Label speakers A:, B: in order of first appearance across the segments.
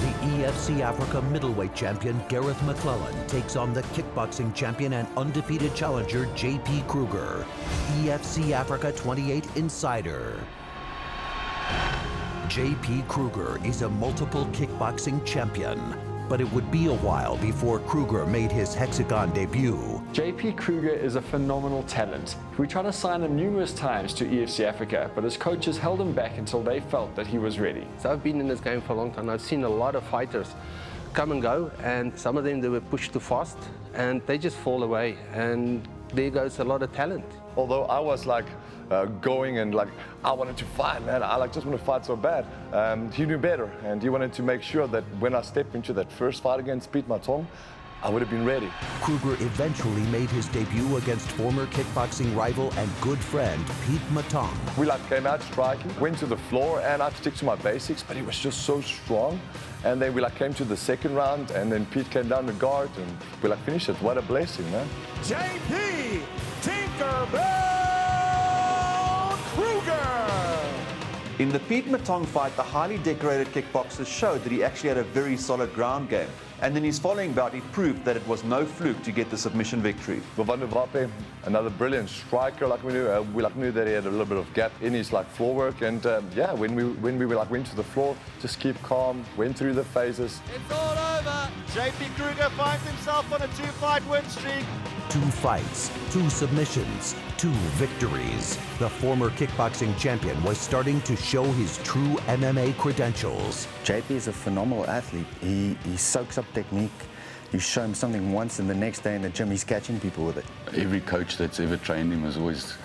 A: The EFC Africa middleweight champion Gareth McLellan takes on the kickboxing champion and undefeated challenger JP Kruger. EFC Africa 28 Insider. JP Kruger is a multiple kickboxing champion, but it would be a while before Kruger made his Hexagon debut.
B: JP Kruger is a phenomenal talent. We tried to sign him numerous times to EFC Africa, but his coaches held him back until they felt that he was ready.
C: So I've been in this game for a long time. I've seen a lot of fighters come and go, and some of them they were pushed too fast and they just fall away, and there goes a lot of talent.
D: Although I was going and I wanted to fight, man. I just want to fight so bad. He knew better, and he wanted to make sure that when I stepped into that first fight against Piet Matong, I would have been ready.
A: Kruger eventually made his debut against former kickboxing rival and good friend Piet Matong.
D: We came out striking, went to the floor, and I'd stick to my basics, but he was just so strong. And then we came to the second round, and then Piet came down the guard, and we finished it. What a blessing, man.
E: JP Tinkerbell Kruger.
F: In the Piet Matong fight, the highly decorated kickboxer showed that he actually had a very solid ground game. And in his following bout, he proved that it was no fluke to get the submission victory.
D: Undefeated, another brilliant striker. We knew that he had a little bit of gap in his floor work, and yeah, when we went to the floor, just keep calm, went through the phases.
E: It's all over. JP Kruger finds himself on a 2-fight win streak.
A: 2 fights, 2 submissions, 2 victories. The former kickboxing champion was starting to show his true MMA credentials.
G: JP is a phenomenal athlete. He soaks up technique. You show him something once, and the next day in the gym he's catching people with it.
H: Every coach that's ever trained him has always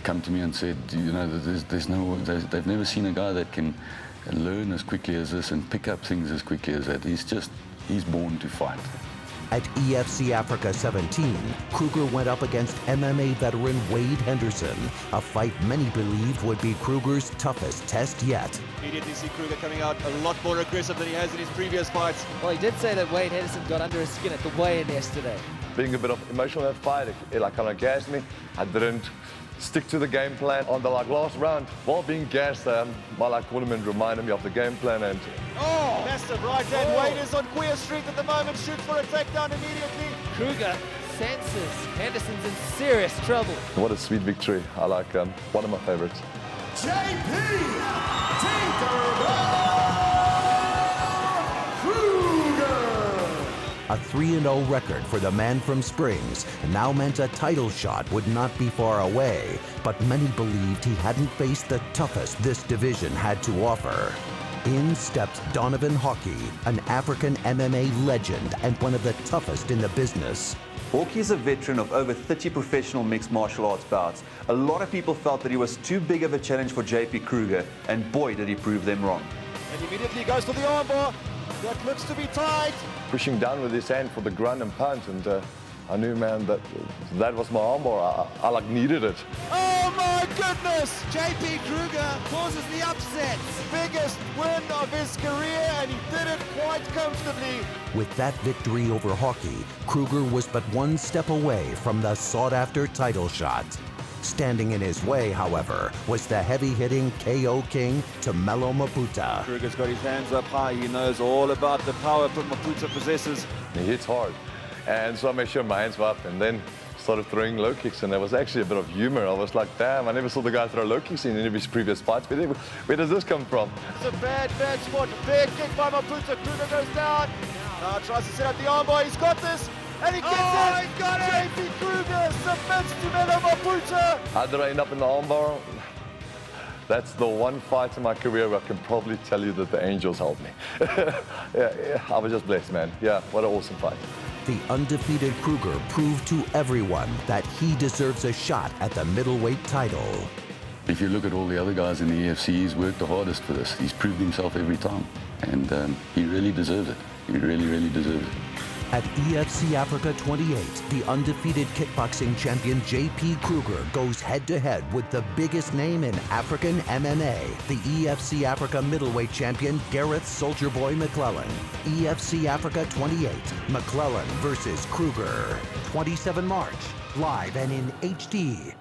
H: come to me and said, you know, they've never seen a guy that can learn as quickly as this and pick up things as quickly as that. He's born to fight.
A: At EFC Africa 17, Kruger went up against MMA veteran Wade Henderson, a fight many believed would be Kruger's toughest test yet.
E: Immediately see Kruger coming out a lot more aggressive than he has in his previous fights.
I: Well, he did say that Wade Henderson got under his skin at the weigh-in yesterday.
D: Being a bit of emotional in that fight, it kind of gassed me. I didn't stick to the game plan on the last round. While being gassed, my tournament reminded me of the game plan, and
E: oh, massive right hand. Wade is on Queer Street at the moment, shoots for a takedown immediately.
I: Kruger senses Henderson's in serious trouble.
D: What a sweet victory. I like one of my favorites.
E: JP Tinkerbell Kruger.
A: A 3-0 record for the man from Springs now meant a title shot would not be far away, but many believed he hadn't faced the toughest this division had to offer. In steps Donovan Hockey, an African MMA legend and one of the toughest in the business.
F: Hawkey is a veteran of over 30 professional mixed martial arts bouts. A lot of people felt that he was too big of a challenge for JP Kruger, and boy did he prove them wrong.
E: And immediately goes for the armbar. That looks to be tight.
D: Pushing down with his hand for the ground and pound, and I knew, man, that was my armbar. I needed it.
E: Oh my goodness! JP Kruger causes the upset. Biggest win of his career, and he did it quite comfortably.
A: With that victory over Hockey, Kruger was but 1 step away from the sought-after title shot. Standing in his way, however, was the heavy-hitting KO king Tumelo Maputa.
E: Kruger's got his hands up high. He knows all about the power that Maputa possesses.
D: He hits hard. And so I made sure my hands were up, and then started throwing low kicks, and there was actually a bit of humor. I was like, damn, I never saw the guy throw low kicks in any of his previous fights. Where does this come from?
E: It's a bad spot. Bad kick by Maputa. Kruger goes down. Now tries to set up the armbar. He's got this. And he gets it! He got it! JP Kruger submits to Tumelo Maputa.
D: How did I end up in the armbar? That's the one fight in my career where I can probably tell you that the angels helped me. yeah, I was just blessed, man. Yeah, what an awesome fight.
A: The undefeated Kruger proved to everyone that he deserves a shot at the middleweight title.
H: If you look at all the other guys in the EFC, he's worked the hardest for this. He's proved himself every time, and he really deserves it. He really, really deserves it.
A: At EFC Africa 28, the undefeated kickboxing champion JP Kruger goes head-to-head with the biggest name in African MMA, the EFC Africa middleweight champion Gareth Soldier Boy McLellan. EFC Africa 28, McLellan versus Kruger. 27 March, live and in HD.